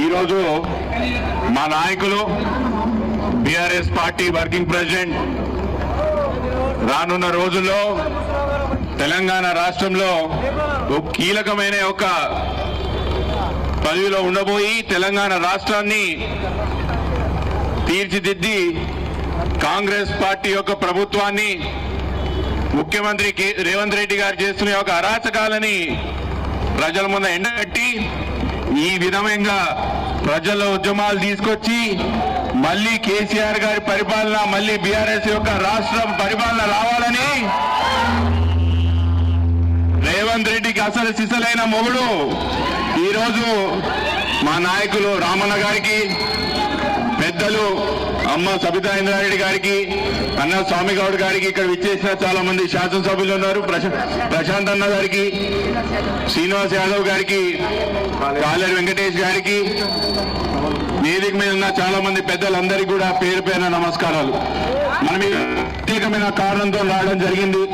ఈరోజు మా నాయకులు బీఆర్ఎస్ పార్టీ వర్కింగ్ ప్రెసిడెంట్ రానున్న రోజుల్లో తెలంగాణ రాష్ట్రంలో కీలకమైన ఒక పదవిలో ఉండబోయి తెలంగాణ రాష్ట్రాన్ని తీర్చిదిద్ది కాంగ్రెస్ పార్టీ యొక్క ప్రభుత్వాన్ని ముఖ్యమంత్రి రేవంత్ రెడ్డి గారు చేస్తున్న ఒక అరాచకాలని ప్రజల ముందు ఎండగట్టి ఈ విధంగా ప్రజల ఉద్యమాలు తీసుకొచ్చి మళ్ళీ కేసీఆర్ గారి పరిపాలన, మళ్ళీ బీఆర్ఎస్ యొక్క రాష్ట్రం పరిపాలన రావాలని రేవంత్ రెడ్డికి అసలు సిసలైన మొగుడు ఈరోజు మా నాయకులు రామన్న గారికి, పెద్దలు అమ్మ సబితా ఇంద్రారెడ్డి గారికి, అన్న స్వామి గౌడ్ గారికి, ఇక్కడ విచ్చేసిన చాలా మంది శాసనసభ్యులు ఉన్నారు, ప్రశాంత్ అన్న గారికి, శ్రీనివాస్ యాదవ్ గారికి, కాలేరు వెంకటేష్ గారికి, వేదిక మీద ఉన్న చాలా మంది పెద్దలందరికీ కూడా పేరు పేరున నమస్కారాలు. మనం ప్రత్యేకమైన కారణంతో రావడం జరిగింది.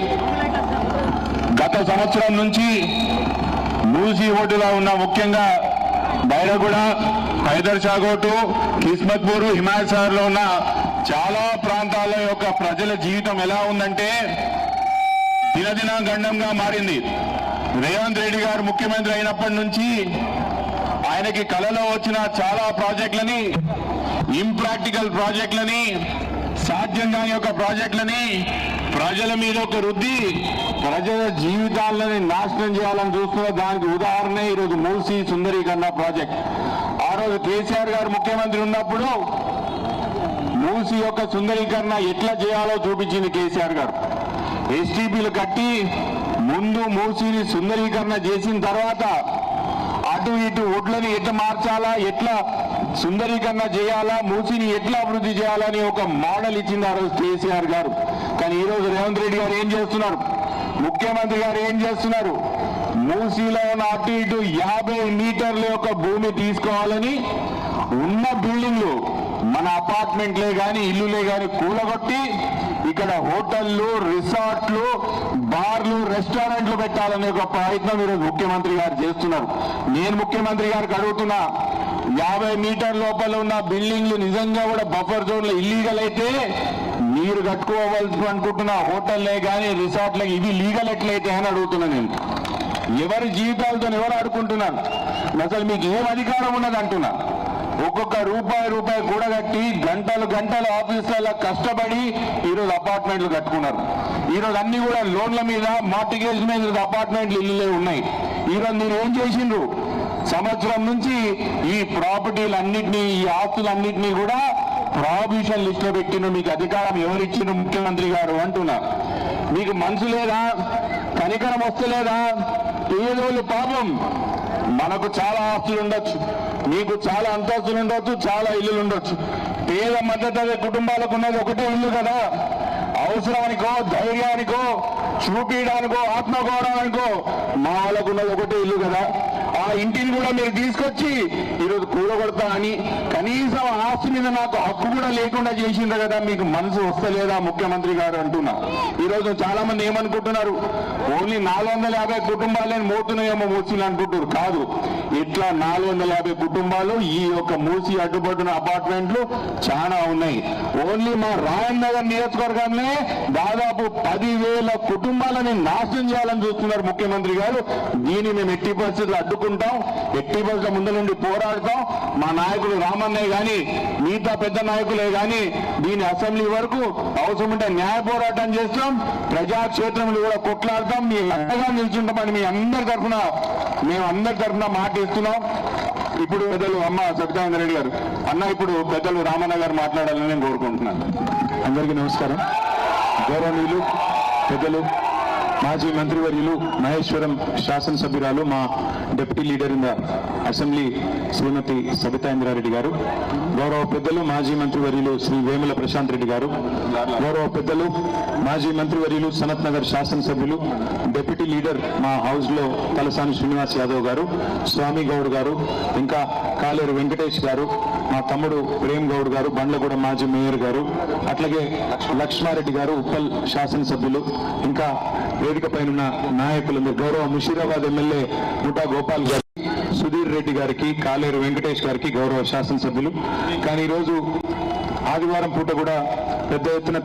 గత సంవత్సరం నుంచి మూసీ ఒడ్డులా ఉన్న ముఖ్యంగా బైరగూడ, హైదర్ షాగోటు, కిస్మత్పూర్, హిమాయత్ లో ఉన్న చాలా ప్రాంతాల యొక్క ప్రజల జీవితం ఎలా ఉందంటే దినదిన గండంగా మారింది. రేవంత్ రెడ్డి గారు ముఖ్యమంత్రి అయినప్పటి నుంచి ఆయనకి కలలో వచ్చిన చాలా ప్రాజెక్టులని, ఇంప్రాక్టికల్ ప్రాజెక్టులని, సాధ్యం కాని యొక్క ప్రాజెక్టులని ప్రజల మీద ఒక రుద్ది ప్రజల జీవితాలని నాశనం చేయాలని చూస్తున్న దానికి ఉదాహరణ ఈరోజు మూసీ సుందరీకరణ ప్రాజెక్ట్. ఆ రోజు కేసీఆర్ గారు ముఖ్యమంత్రి ఉన్నప్పుడు మూసీ యొక్క సుందరీకరణ ఎట్లా చేయాలో చూపించింది కేసీఆర్ గారు. ఎస్టీపీలు కట్టి ముందు మూసీని సుందరీకరణ చేసిన తర్వాత అటు ఇటు ఒడ్లని ఎట్లా మార్చాలా, ఎట్లా సుందరీకరణ చేయాలా, మూసీని ఎట్లా అభివృద్ధి చేయాలని ఒక మోడల్ ఇచ్చింది ఆ రోజు కేసీఆర్ గారు. కానీ ఈరోజు రేవంత్ రెడ్డి గారు ఏం చేస్తున్నారు, ముఖ్యమంత్రి గారు ఏం చేస్తున్నారు, మూసీలో ఉన్న అటు ఇటు 50 మీటర్ల యొక్క భూమి తీసుకోవాలని ఉన్న బిల్డింగ్లు, మన అపార్ట్మెంట్లే కానీ ఇల్లులే కానీ కూలగొట్టి ఇక్కడ హోటళ్లు, రిసార్ట్లు, బార్లు, రెస్టారెంట్లు పెట్టాలనే ఒక ప్రయత్నం ఈరోజు ముఖ్యమంత్రి గారు చేస్తున్నారు. నేను ముఖ్యమంత్రి గారికి అడుగుతున్నా, 50 మీటర్ లోపల ఉన్న బిల్డింగ్లు నిజంగా కూడా బఫర్ జోన్లో ఇల్లీగల్ అయితే మీరు కట్టుకోవాల్సి అనుకుంటున్న హోటల్లే కానీ రిసార్ట్లే ఇవి లీగల్ ఎట్లయితే అని అడుగుతున్నా. నేను ఎవరి జీవితాలతో ఎవరు ఆడుకుంటున్నాను, అసలు మీకు ఏం అధికారం ఉన్నది అంటున్నా. ఒక్కొక్క రూపాయి కూడగట్టి గంటలు ఆఫీసులలో కష్టపడి ఈరోజు అపార్ట్మెంట్లు కట్టుకున్నారు. ఈరోజు అన్ని కూడా లోన్ల మీద, మార్టిగేజ్ మీద అపార్ట్మెంట్లు ఇల్లులే ఉన్నాయి. ఈరోజు మీరు ఏం చేసిండ్రు, సంవత్సరం నుంచి ఈ ప్రాపర్టీలన్నింటినీ, ఈ ఆస్తులన్నింటినీ కూడా ప్రాహిబిషన్ లిస్ట్ లో పెట్టిన మీకు అధికారం ఎవరిచ్చిన ముఖ్యమంత్రి గారు అంటున్నా. మీకు మనసు లేదా, కనికరం వస్తలేదా? పేదోళ్ళు పాపం, మనకు చాలా ఆస్తులు ఉండొచ్చు, మీకు చాలా అంతస్తులు ఉండొచ్చు, చాలా ఇల్లులు ఉండొచ్చు. పేద మధ్యతరగతి కుటుంబాలకు ఉన్నది ఒకటే ఇల్లు కదా. అవసరానికో, ధైర్యానికో, చూపించడానికో, ఆత్మగౌరవానికో మా వాళ్ళకు ఉన్నది ఒకటే ఇల్లు కదా. ఆ ఇంటిని కూడా మీరు తీసుకొచ్చి ఈరోజు కూడగొడతా అని కనీసం ఆస్తి మీద నాకు హక్కు కూడా లేకుండా చేసిండ్రు కదా. మీకు మనసు వస్తలేదా ముఖ్యమంత్రి గారు అంటున్నా. ఈరోజు చాలా మంది ఏమనుకుంటున్నారు, ఓన్లీ 450 కుటుంబాలే మోతున్నాయేమో మూసీలు అనుకుంటున్నారు. కాదు, ఇట్లా 450 కుటుంబాలు ఈ యొక్క మూసీ అడ్డుపడుతున్న అపార్ట్మెంట్లు చాలా ఉన్నాయి. ఓన్లీ మా రాయన్ నగర్ నియోజకవర్గంలో దాదాపు 10,000 కుటుంబాలని నాశనం చేయాలని చూస్తున్నారు ముఖ్యమంత్రి గారు. దీన్ని మేము ఎట్టి పరిస్థితులు అడ్డుకుంటాం, ఎట్టి పరిస్థితుల ముందు నుండి పోరాడతాం. మా నాయకులు రామన్నయ్య కానీ మిగతా పెద్ద నాయకులే కానీ దీని అసెంబ్లీ వరకు అవసరం ఉంటే న్యాయ పోరాటం చేస్తాం, ప్రజాక్షేత్రంలో కూడా కొట్లాడతాం, మీ అండగా నిల్చుంటామని మీ అందరి తరఫున మాట ఇస్తున్నాం. ఇప్పుడు పెద్దలు అమ్మ సబితా ఇంద్రారెడ్డి గారు, అన్న ఇప్పుడు పెద్దలు రామన్న గారు మాట్లాడాలని నేను కోరుకుంటున్నాను. అందరికీ నమస్కారం. గౌరవనీయులు పెద్దలు మాజీ మంత్రివర్యులు మహేశ్వరం శాసనసభ్యురాలు, మా deputy leader in the assembly Shrimati Sabitha Indra Reddy గారు, గౌరవ పెద్దలు మాజీ మంత్రివర్యులు శ్రీ వేముల ప్రశాంత్ రెడ్డి గారు, గౌరవ పెద్దలు మాజీ మంత్రివర్యులు సనత్ నగర్ శాసనసభ్యులు డిప్యూటీ లీడర్ మా హౌస్ లో తలసాని శ్రీనివాస్ యాదవ్ గారు, స్వామి గౌడ్ గారు, ఇంకా కాలేరు వెంకటేష్ గారు, మా తమ్ముడు ప్రేమ్ గౌడ్ గారు, బండ్లగూడ మాజీ మేయర్ గారు, అట్లాగే లక్ష్మారెడ్డి గారు ఉప్పల్ శాసనసభ్యులు, ఇంకా వేదిక పైన నాయకులందరూ, గౌరవ ముషీరాబాద్ ఎమ్మెల్యే ముఠా గోపాల్ గారు, సుధీర్ రెడ్డి గారికి, కాలేరు వెంకటేష్ గారికి గౌరవ శాసనసభ్యులు. కానీ ఈరోజు ఆదివారం పూట కూడా పెద్ద ఎత్తున